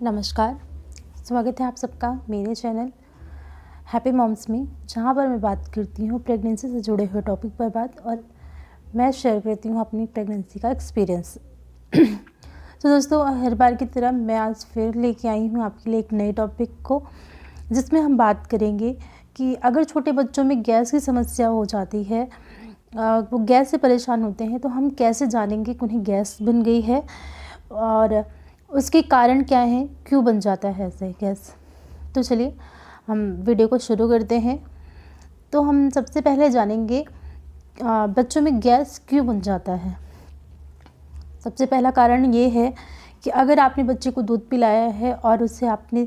नमस्कार, स्वागत है आप सबका मेरे चैनल हैप्पी मॉम्स में, जहाँ पर मैं बात करती हूँ प्रेगनेंसी से जुड़े हुए टॉपिक पर बात और मैं शेयर करती हूँ अपनी प्रेगनेंसी का एक्सपीरियंस। तो दोस्तों, हर बार की तरह मैं आज फिर लेके आई हूँ आपके लिए एक नए टॉपिक को, जिसमें हम बात करेंगे कि अगर छोटे बच्चों में गैस की समस्या हो जाती है, वो गैस से परेशान होते हैं, तो हम कैसे जानेंगे कि उन्हें गैस बन गई है और उसके कारण क्या हैं, क्यों बन जाता है ऐसे गैस। तो चलिए हम वीडियो को शुरू करते हैं। तो हम सबसे पहले जानेंगे बच्चों में गैस क्यों बन जाता है। सबसे पहला कारण ये है कि अगर आपने बच्चे को दूध पिलाया है और उसे आपने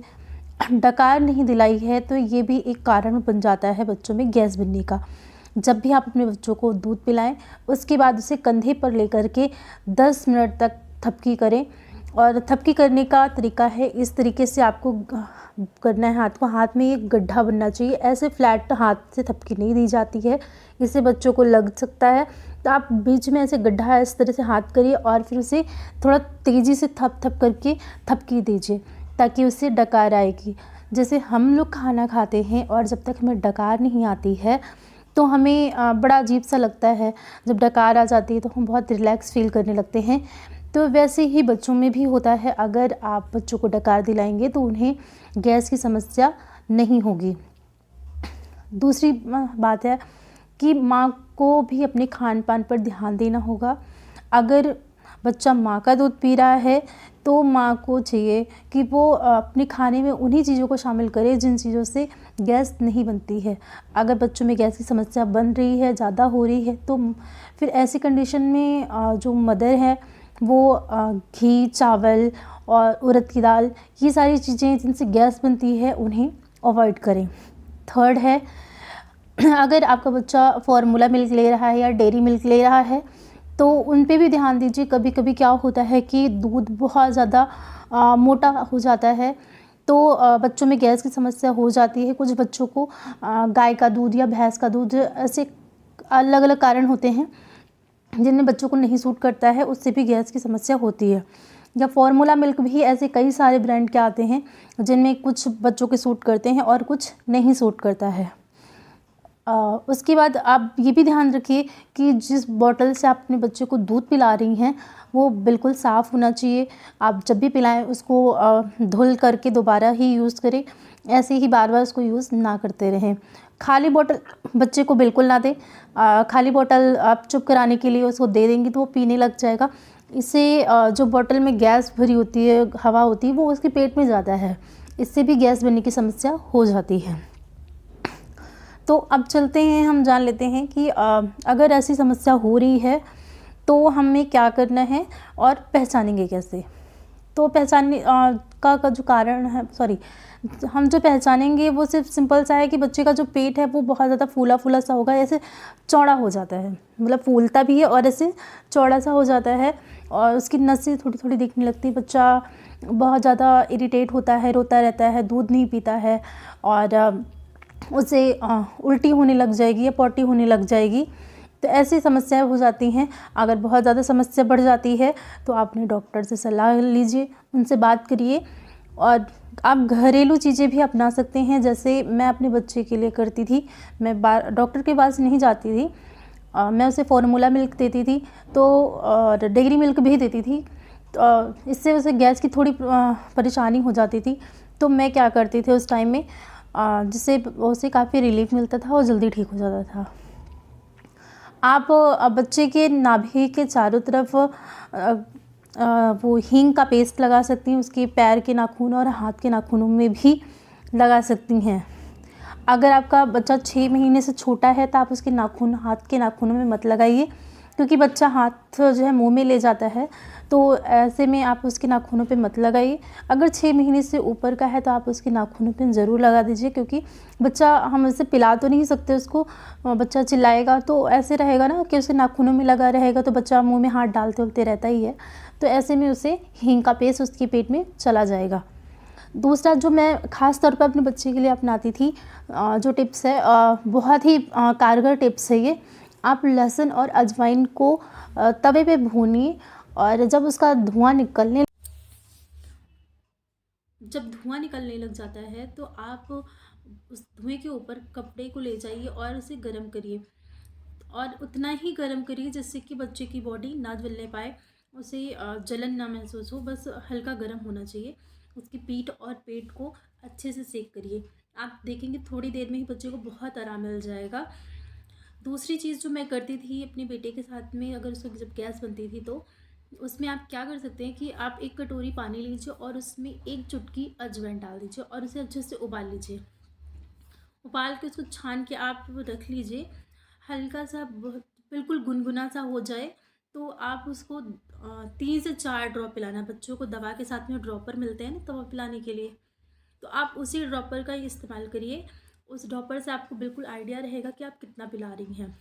डकार नहीं दिलाई है, तो ये भी एक कारण बन जाता है बच्चों में गैस बनने का। जब भी आप अपने बच्चों को दूध पिलाएं, उसके बाद उसे कंधे पर लेकर के 10 मिनट तक थपकी करें। और थपकी करने का तरीका है, इस तरीके से आपको करना है, हाथ में एक गड्ढा बनना चाहिए। ऐसे फ्लैट हाथ से थपकी नहीं दी जाती है, इससे बच्चों को लग सकता है। तो आप बीच में ऐसे गड्ढा इस तरह से हाथ करिए और फिर उसे थोड़ा तेज़ी से थप थप करके थपकी दीजिए, ताकि उससे डकार आएगी। जैसे हम लोग खाना खाते हैं और जब तक हमें डकार नहीं आती है तो हमें बड़ा अजीब सा लगता है। जब डकार आ जाती है तो हम बहुत रिलैक्स फील करने लगते हैं। तो वैसे ही बच्चों में भी होता है, अगर आप बच्चों को डकार दिलाएंगे तो उन्हें गैस की समस्या नहीं होगी। दूसरी बात है कि माँ को भी अपने खान पान पर ध्यान देना होगा। अगर बच्चा माँ का दूध पी रहा है तो माँ को चाहिए कि वो अपने खाने में उन्हीं चीज़ों को शामिल करे जिन चीज़ों से गैस नहीं बनती है। अगर बच्चों में गैस की समस्या बन रही है, ज़्यादा हो रही है, तो फिर ऐसी कंडीशन में जो मदर है वो घी, चावल और उड़द की दाल, ये सारी चीज़ें जिनसे गैस बनती है उन्हें अवॉइड करें। थर्ड है, अगर आपका बच्चा फार्मूला मिल्क ले रहा है या डेयरी मिल्क ले रहा है तो उन पे भी ध्यान दीजिए। कभी कभी क्या होता है कि दूध बहुत ज़्यादा मोटा हो जाता है, तो बच्चों में गैस की समस्या हो जाती है। कुछ बच्चों को गाय का दूध या भैंस का दूध, ऐसे अलग अलग कारण होते हैं जिनमें बच्चों को नहीं सूट करता है, उससे भी गैस की समस्या होती है। या फार्मूला मिल्क भी, ऐसे कई सारे ब्रांड के आते हैं जिनमें कुछ बच्चों के सूट करते हैं और कुछ नहीं सूट करता है। उसके बाद आप ये भी ध्यान रखिए कि जिस बॉटल से आप अपने बच्चे को दूध पिला रही हैं वो बिल्कुल साफ़ होना चाहिए। आप जब भी पिलाएं उसको धुल करके दोबारा ही यूज़ करें, ऐसे ही बार बार उसको यूज़ ना करते रहें। खाली बोतल बच्चे को बिल्कुल ना दें। खाली बोतल आप चुप कराने के लिए उसको दे देंगी तो वो पीने लग जाएगा। इससे जो बोतल में गैस भरी होती है, हवा होती है, वो उसके पेट में जाता है, इससे भी गैस बनने की समस्या हो जाती है। तो अब चलते हैं, हम जान लेते हैं कि अगर ऐसी समस्या हो रही है तो हमें क्या करना है और पहचानेंगे कैसे। तो पहचानने का जो कारण है, हम जो पहचानेंगे वो सिर्फ सिंपल सा है कि बच्चे का जो पेट है वो बहुत ज़्यादा फूला फूला सा होगा, ऐसे चौड़ा हो जाता है, मतलब फूलता भी है और ऐसे चौड़ा सा हो जाता है और उसकी नसें थोड़ी थोड़ी दिखने लगती है। बच्चा बहुत ज़्यादा इरिटेट होता है, रोता रहता है, दूध नहीं पीता है और उसे उल्टी होने लग जाएगी या पॉटी होने लग जाएगी। तो ऐसी समस्याएं हो जाती हैं। अगर बहुत ज़्यादा समस्या बढ़ जाती है तो आप अपने डॉक्टर से सलाह लीजिए, उनसे बात करिए। और आप घरेलू चीज़ें भी अपना सकते हैं, जैसे मैं अपने बच्चे के लिए करती थी। मैं डॉक्टर के पास नहीं जाती थी, मैं उसे फार्मूला मिल्क देती थी तो और डेयरी मिल्क भी देती थी। तो इससे उसे गैस की थोड़ी परेशानी हो जाती थी। तो मैं क्या करती थी उस टाइम में, जिससे उसे काफ़ी रिलीफ मिलता था और जल्दी ठीक हो जाता था। आप बच्चे के नाभि के चारों तरफ वो हींग का पेस्ट लगा सकती हैं, उसके पैर के नाखून और हाथ के नाखूनों में भी लगा सकती हैं। अगर आपका बच्चा 6 महीने से छोटा है तो आप उसके नाखून, हाथ के नाखूनों में मत लगाइए, क्योंकि बच्चा हाथ जो है मुंह में ले जाता है, तो ऐसे में आप उसके नाखूनों पे मत लगाइए। अगर 6 महीने से ऊपर का है तो आप उसके नाखूनों पे ज़रूर लगा दीजिए, क्योंकि बच्चा, हम उसे पिला तो नहीं सकते उसको, बच्चा चिल्लाएगा तो ऐसे रहेगा ना कि उसके नाखूनों में लगा रहेगा, तो बच्चा मुंह में हाथ डालते उलते रहता ही है। तो ऐसे में उसे हींग का पेस्ट उसके पेट में चला जाएगा। दूसरा जो मैं ख़ास तौर पर अपने बच्चे के लिए अपनाती थी, जो टिप्स है, बहुत ही कारगर टिप्स है ये। आप लहसुन और अजवाइन को तवे पे भूनिए और जब उसका धुआं निकलने जब धुआं निकलने लग जाता है तो आप उस धुएं के ऊपर कपड़े को ले जाइए और उसे गर्म करिए, और उतना ही गर्म करिए जिससे कि बच्चे की बॉडी ना जलने पाए, उसे जलन ना महसूस हो, बस हल्का गर्म होना चाहिए। उसकी पीठ और पेट को अच्छे से सेक करिए, आप देखेंगे थोड़ी देर में ही बच्चे को बहुत आराम मिल जाएगा। दूसरी चीज़ जो मैं करती थी अपने बेटे के साथ में, अगर उसको जब गैस बनती थी तो उसमें आप क्या कर सकते हैं कि आप एक कटोरी पानी लीजिए और उसमें एक चुटकी अजवाइन डाल दीजिए और उसे अच्छे से उबाल लीजिए। उबाल के उसको छान के आप रख लीजिए, हल्का सा बिल्कुल गुनगुना सा हो जाए तो आप उसको 3 से 4 ड्रॉप पिलाना। बच्चों को दवा के साथ में ड्रॉपर मिलते हैं ना दवा पिलाने के लिए, तो आप उसी ड्रॉपर का ही इस्तेमाल करिए। उस ड्रॉपर से आपको बिल्कुल आइडिया रहेगा कि आप कितना पिला रही हैं।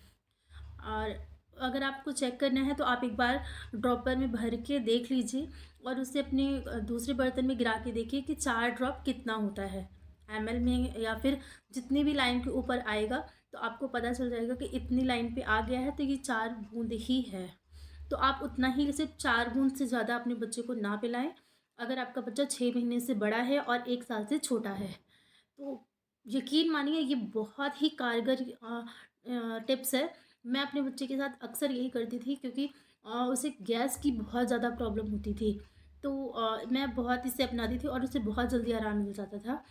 और अगर आपको चेक करना है तो आप एक बार ड्रॉपर में भर के देख लीजिए और उसे अपने दूसरे बर्तन में गिरा के देखिए कि 4 ड्रॉप कितना होता है ml में, या फिर जितनी भी लाइन के ऊपर आएगा तो आपको पता चल जाएगा कि इतनी लाइन पे आ गया है तो ये 4 बूंद ही है। तो आप उतना ही, सिर्फ 4 बूंद से ज़्यादा अपने बच्चे को ना पिलाएं। अगर आपका बच्चा 6 महीने से बड़ा है और 1 साल से छोटा है तो यकीन मानिए ये बहुत ही कारगर टिप्स है। मैं अपने बच्चे के साथ अक्सर यही करती थी क्योंकि उसे गैस की बहुत ज़्यादा प्रॉब्लम होती थी, तो मैं बहुत इसे अपनाती थी और उसे बहुत जल्दी आराम मिल जाता था।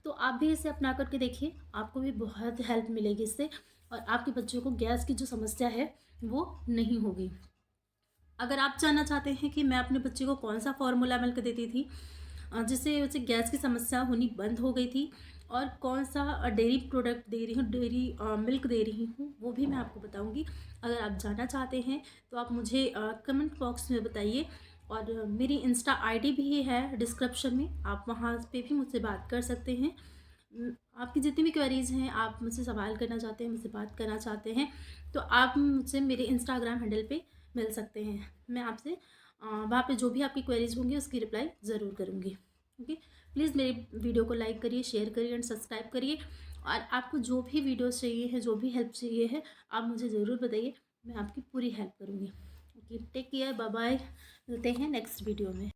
तो आप भी इसे अपना करके देखिए, आपको भी बहुत हेल्प मिलेगी इससे और आपके बच्चों को गैस की जो समस्या है वो नहीं होगी। अगर आप जानना चाहते हैं कि मैं अपने बच्चे को कौन सा फार्मूला मिल्क देती थी जिससे उसे गैस की समस्या होनी बंद हो गई थी, और कौन सा डेयरी प्रोडक्ट दे रही हूँ, डेयरी मिल्क दे रही हूँ, वो भी मैं आपको बताऊँगी। अगर आप जानना चाहते हैं तो आप मुझे कमेंट बॉक्स में बताइए, और मेरी इंस्टा आईडी भी है डिस्क्रिप्शन में, आप वहाँ पे भी मुझसे बात कर सकते हैं। आपकी जितनी भी क्वेरीज़ हैं, आप मुझसे सवाल करना चाहते हैं, मुझसे बात करना चाहते हैं, तो आप मुझसे मेरे इंस्टाग्राम हैंडल पे मिल सकते हैं। मैं आपसे वहाँ पे जो भी आपकी क्वेरीज़ होंगी उसकी रिप्लाई ज़रूर करूँगी। ओके, प्लीज़ मेरे वीडियो को लाइक करिए, शेयर करिए एंड सब्सक्राइब करिए, और आपको जो भी वीडियोस चाहिए है, जो भी हेल्प चाहिए है, आप मुझे ज़रूर बताइए, मैं आपकी पूरी हेल्प करूँगी। Okay, take care, bye bye, मिलते हैं नेक्स्ट वीडियो में।